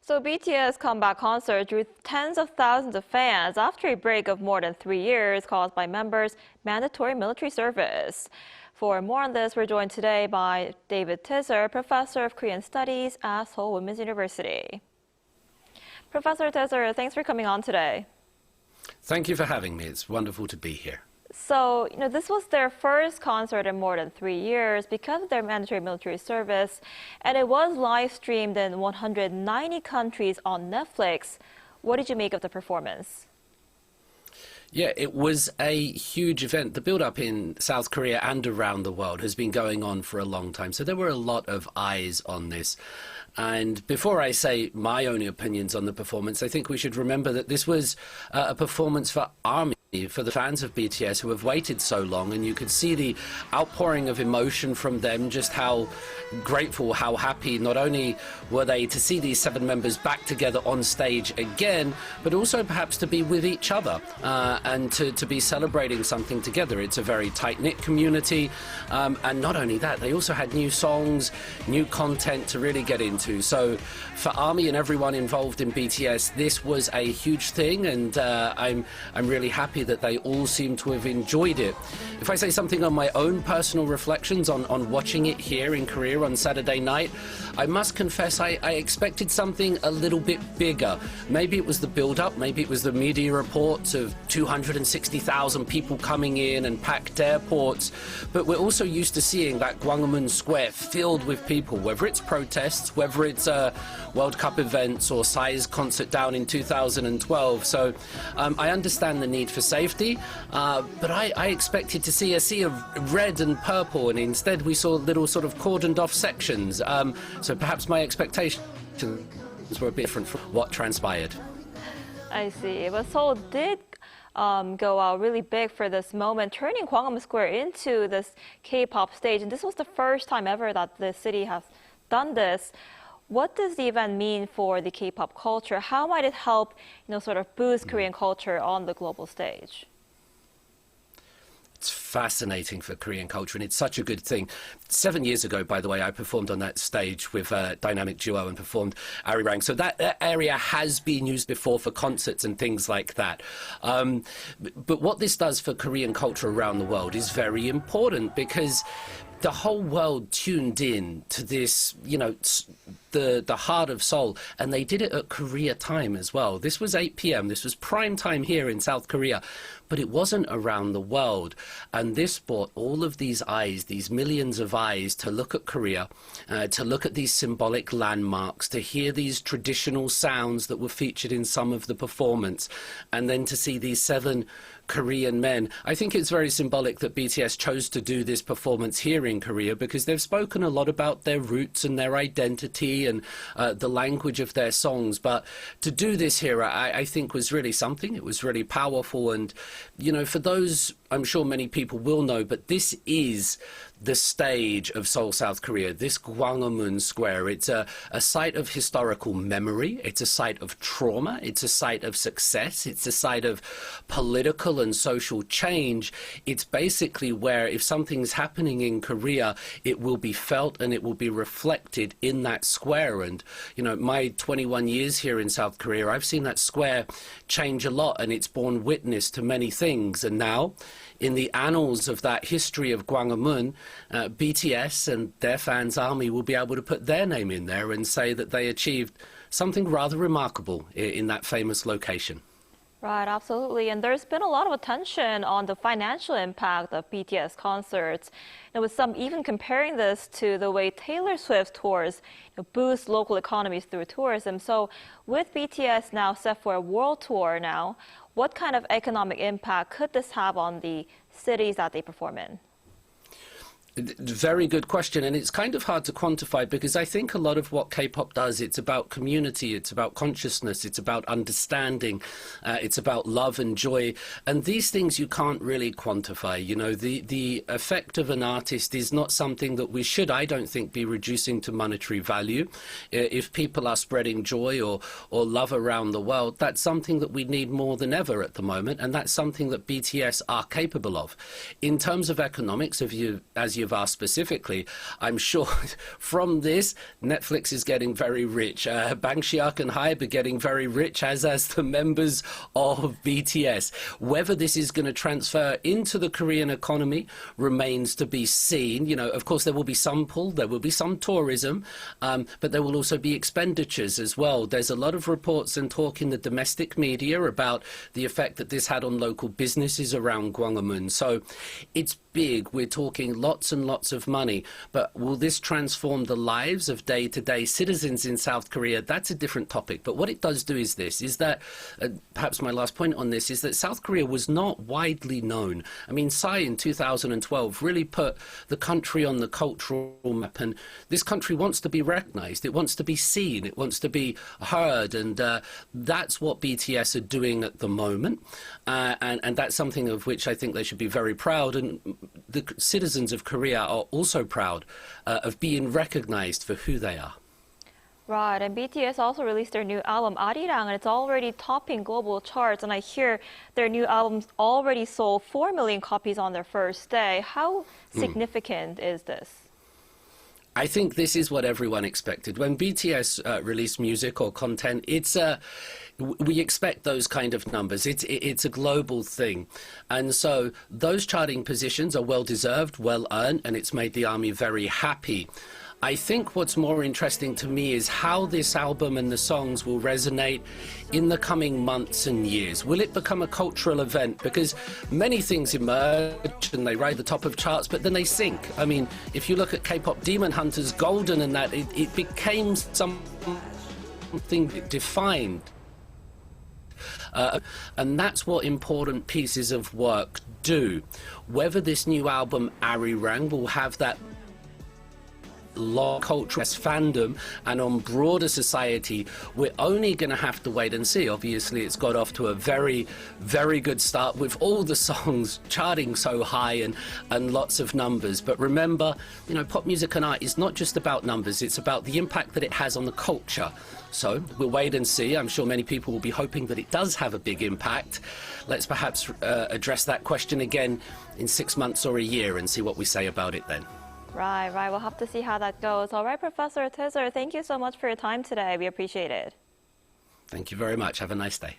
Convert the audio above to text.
So BTS comeback concert drew tens of thousands of fans after a break of more than 3 years caused by members' mandatory military service. For more on this, we're joined today by David Tizzard, professor of Korean Studies at Seoul Women's University. Professor Tizzard, thanks for coming on today. Thank you for having me. It's wonderful to be here. So, this was their first concert in more than 3 years because of their mandatory military service, and it was live streamed in 190 countries on Netflix. What did you make of the performance? Yeah, it was a huge event. The build-up in South Korea and around the world has been going on for a long time, so there were a lot of eyes on this. And before I say my own opinions on the performance, I think we should remember that this was a performance for ARMY, for the fans of BTS who have waited so long, and you could see the outpouring of emotion from them, just how grateful, how happy not only were they to see these 7 members back together on stage again, but also perhaps to be with each other and to be celebrating something together. It's a very tight-knit community, and not only that, they also had new songs, new content to really get into. So for ARMY and everyone involved in BTS, this was a huge thing, and I'm really happy that they all seem to have enjoyed it. If I say something on my own personal reflections on watching it here in Korea on Saturday night, I must confess I expected something a little bit bigger. Maybe it was the build-up, maybe it was the media reports of 260,000 people coming in and packed airports, but we're also used to seeing that Gwanghwamun Square filled with people, whether it's protests, whether it's World Cup events or Psy's concert down in 2012. So I understand the need for safety, but I expected to see a sea of red and purple, and instead we saw little sort of cordoned off sections. So perhaps my expectations were a bit different from what transpired. I see. But Seoul did go out really big for this moment, turning Gwanghwamun Square into this K-pop stage. And this was the first time ever that the city has done this. What does the event mean for the K-pop culture? How might it help, sort of boost Korean culture on the global stage? It's fascinating for Korean culture, and it's such a good thing. 7 years ago, by the way, I performed on that stage with a dynamic duo and performed Arirang. So that area has been used before for concerts and things like that. But what this does for Korean culture around the world is very important, because the whole world tuned in to this, the heart of Seoul, and they did it at Korea time as well. This was 8 p.m. This was prime time here in South Korea, but it wasn't around the world. And this brought all of these eyes, these millions of eyes, to look at Korea, to look at these symbolic landmarks, to hear these traditional sounds that were featured in some of the performance, and then to see these 7 Korean men. I think it's very symbolic that BTS chose to do this performance here in Korea, because they've spoken a lot about their roots and their identity and the language of their songs. But to do this here, I think was really something. It was really powerful. And, for those, I'm sure many people will know, but this is the stage of Seoul, South Korea, this Gwanghwamun Square. It's a site of historical memory. It's a site of trauma. It's a site of success. It's a site of political and social change. It's basically where, if something's happening in Korea, it will be felt and it will be reflected in that square. And, my 21 years here in South Korea, I've seen that square change a lot, and it's borne witness to many things. And now, in the annals of that history of Gwanghwamun, BTS and their fans, ARMY, will be able to put their name in there and say that they achieved something rather remarkable in that famous location. Right, absolutely. And there's been a lot of attention on the financial impact of BTS concerts, and with some even comparing this to the way Taylor Swift tours boost local economies through tourism. So with BTS now set for a world tour now, what kind of economic impact could this have on the cities that they perform in? Very good question, and it's kind of hard to quantify, because I think a lot of what K-pop does, it's about community, it's about consciousness, it's about understanding, it's about love and joy, and these things you can't really quantify. The effect of an artist is not something that we should, I don't think, be reducing to monetary value. If people are spreading joy or love around the world, that's something that we need more than ever at the moment, and that's something that BTS are capable of. In terms of economics, as you of us specifically, I'm sure from this, Netflix is getting very rich. Bang Siak and Hybe are getting very rich, as the members of BTS. Whether this is going to transfer into the Korean economy remains to be seen. You know, of course, there will be some pull, there will be some tourism, but there will also be expenditures as well. There's a lot of reports and talk in the domestic media about the effect that this had on local businesses around Gwanghwamun. So it's big. We're talking lots and lots of money. But will this transform the lives of day-to-day citizens in South Korea? That's a different topic. But what it does do is this, is that, perhaps my last point on this, is that South Korea was not widely known. I mean, Psy in 2012 really put the country on the cultural map. And this country wants to be recognized. It wants to be seen. It wants to be heard. And that's what BTS are doing at the moment. And that's something of which I think they should be very proud. And the citizens of Korea are also proud of being recognized for who they are. Right, and BTS also released their new album, Arirang, and it's already topping global charts. And I hear their new album's already sold 4 million copies on their first day. How significant is this? I think this is what everyone expected. When BTS release music or content, we expect those kind of numbers. It's a global thing. And so those charting positions are well-deserved, well-earned, and it's made the ARMY very happy. I think what's more interesting to me is how this album and the songs will resonate in the coming months and years. Will it become a cultural event? Because many things emerge and they ride the top of charts, but then they sink. I mean, if you look at K-pop Demon Hunters, Golden and that, it became something defined. And that's what important pieces of work do. Whether this new album, Arirang, will have that cultural fandom and on broader society, we're only going to have to wait and see. Obviously, it's got off to a very, very good start with all the songs charting so high and lots of numbers. But remember, you know, pop music and art is not just about numbers, it's about the impact that it has on the culture. So we'll wait and see. I'm sure many people will be hoping that it does have a big impact. Let's perhaps address that question again in 6 months or a year and see what we say about it then. Right. We'll have to see how that goes. All right, Professor Tizzard, thank you so much for your time today. We appreciate it. Thank you very much. Have a nice day.